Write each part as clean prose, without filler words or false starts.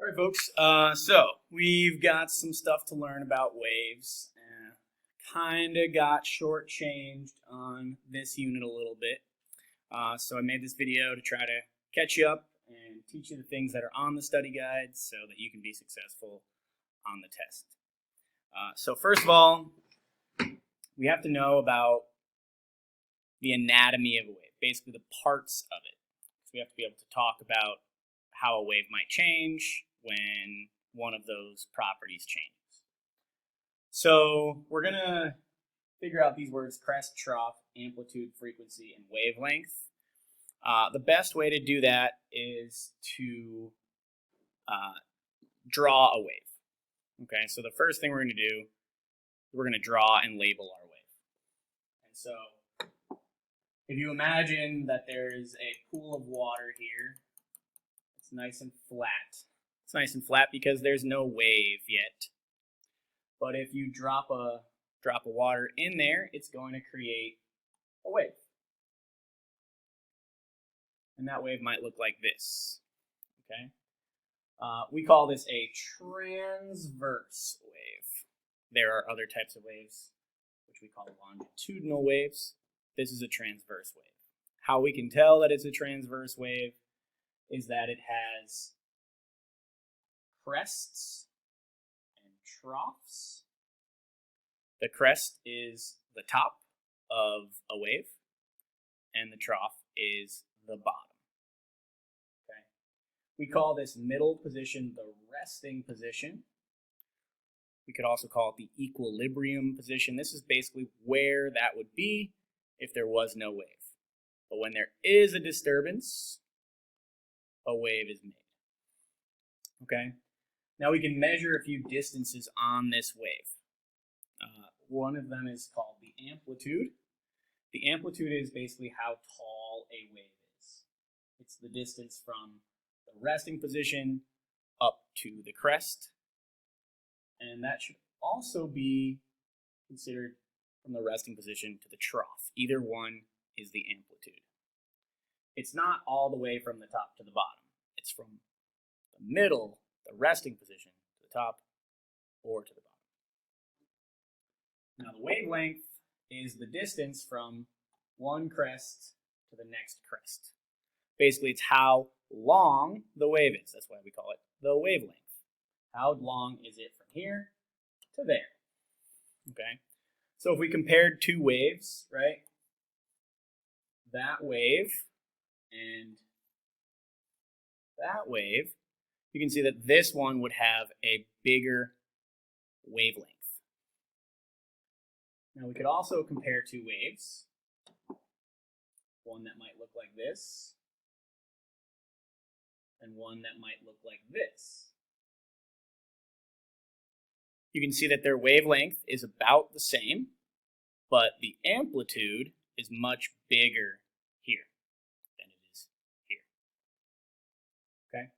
All right, folks. So we've got some stuff to learn about waves. Kind of got shortchanged on this unit a little bit. So I made this video to try to catch you up and teach you the things that are on the study guide so that you can be successful on the test. So first of all, we have to know about the anatomy of a wave, basically the parts of it. So we have to be able to talk about how a wave might change when one of those properties changes. So we're going to figure out these words: crest, trough, amplitude, frequency, and wavelength. The best way to do that is to draw a wave. Okay, so the first thing we're going to do, we're going to draw and label our wave. And so if you imagine that there's a pool of water here, it's nice and flat. It's nice and flat because there's no wave yet. But if you drop a drop of water in there, it's going to create a wave. And that wave might look like this. Okay? We call this a transverse wave. There are other types of waves, which we call longitudinal waves. This is a transverse wave. How we can tell that it's a transverse wave is that it has crests and troughs. The crest is the top of a wave, and the trough is the bottom. Okay. We call this middle position the resting position. We could also call it the equilibrium position. This is basically where that would be if there was no wave. But when there is a disturbance, a wave is made. Okay? Now we can measure a few distances on this wave. One of them is called the amplitude. The amplitude is basically how tall a wave is. It's the distance from the resting position up to the crest. And that should also be considered from the resting position to the trough. Either one is the amplitude. It's not all the way from the top to the bottom. It's from the middle, the resting position, to the top or to the bottom. Now the wavelength is the distance from one crest to the next crest. Basically, it's how long the wave is. That's why we call it the wavelength. How long is it from here to there? Okay. So if we compared two waves, right? That wave and that wave, you can see that this one would have a bigger wavelength. Now we could also compare two waves. One that might look like this, and one that might look like this. You can see that their wavelength is about the same, but the amplitude is much bigger here than it is here. Okay?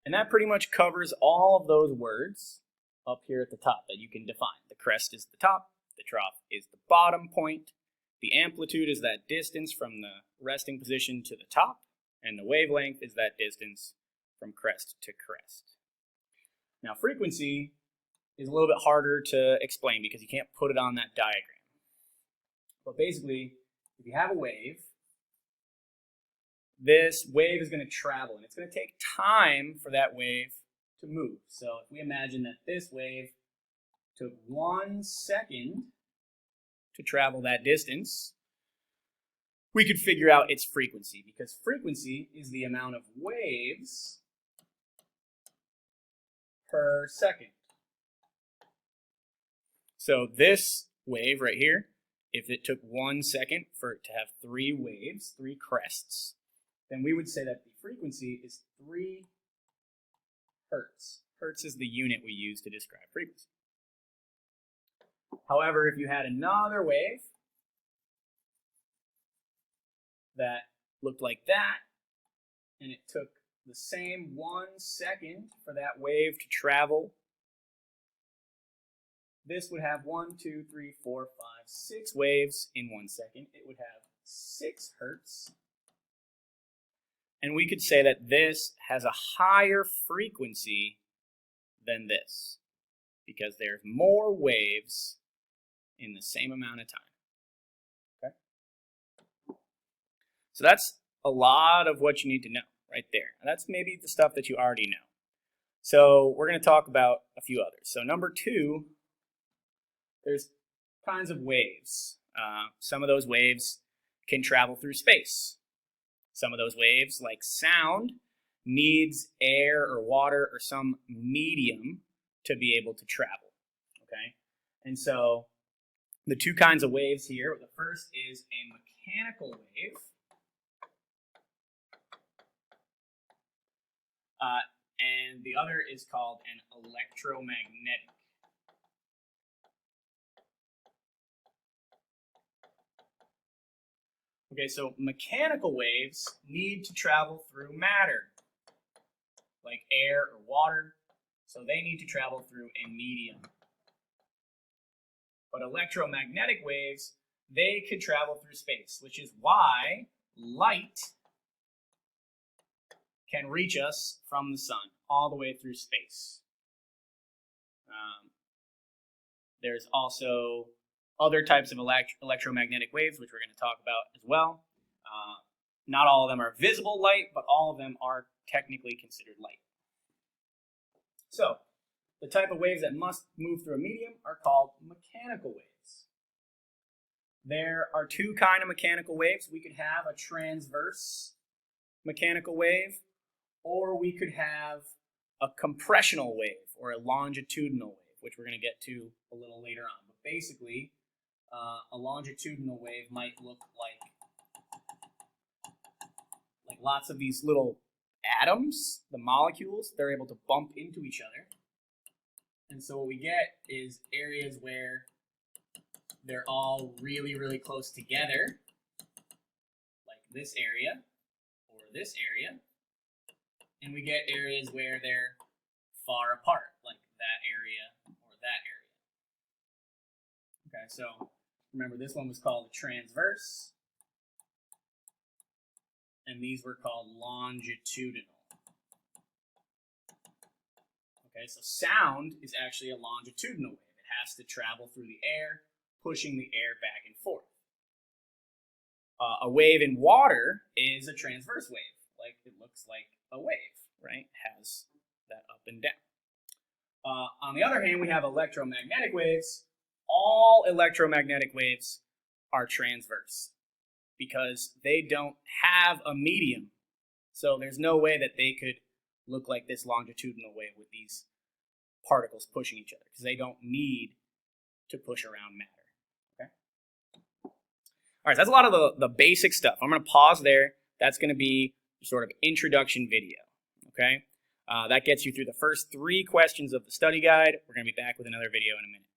And that pretty much covers all of those words up here at the top that you can define. The crest is the top, the trough is the bottom point, the amplitude is that distance from the resting position to the top, and the wavelength is that distance from crest to crest. Now frequency is a little bit harder to explain because you can't put it on that diagram. But basically, if you have a wave, this wave is going to travel, and it's going to take time for that wave to move. So if we imagine that this wave took 1 second to travel that distance, we could figure out its frequency, because frequency is the amount of waves per second. So this wave right here, if it took 1 second for it to have 3 waves, 3 crests, then we would say that the frequency is 3 hertz. Hertz is the unit we use to describe frequency. However, if you had another wave that looked like that, and it took the same 1 second for that wave to travel, this would have 1, 2, 3, 4, 5, 6 waves in 1 second. It would have 6 hertz. And we could say that this has a higher frequency than this because there's more waves in the same amount of time. Okay? So that's a lot of what you need to know right there. And that's maybe the stuff that you already know. So we're going to talk about a few others. So number 2, there's kinds of waves. Some of those waves can travel through space. Some of those waves, like sound, needs air or water or some medium to be able to travel. Okay? And so the 2 kinds of waves here, the first is a mechanical wave. And the other is called an electromagnetic. Okay, so mechanical waves need to travel through matter, like air or water, so they need to travel through a medium. But electromagnetic waves, they could travel through space, which is why light can reach us from the sun all the way through space. There's also other types of electromagnetic waves, which we're going to talk about as well. Not all of them are visible light, but all of them are technically considered light. So, the type of waves that must move through a medium are called mechanical waves. There are 2 kinds of mechanical waves. We could have a transverse mechanical wave, or we could have a compressional wave or a longitudinal wave, which we're going to get to a little later on. But basically, a longitudinal wave might look like lots of these little atoms, the molecules, they're able to bump into each other. And so what we get is areas where they're all really, really close together, like this area or this area. And we get areas where they're far apart, like that area or that area. Okay, so remember this one was called transverse, and these were called longitudinal. Okay, so sound is actually a longitudinal wave. It has to travel through the air, pushing the air back and forth. A wave in water is a transverse wave. Like, it looks like a wave, right? It has that up and down. On the other hand, we have electromagnetic waves. All electromagnetic waves are transverse because they don't have a medium. So there's no way that they could look like this longitudinal wave with these particles pushing each other because they don't need to push around matter. Okay. All right, so that's a lot of the basic stuff. I'm going to pause there. That's going to be sort of introduction video. Okay. That gets you through the first 3 questions of the study guide. We're going to be back with another video in a minute.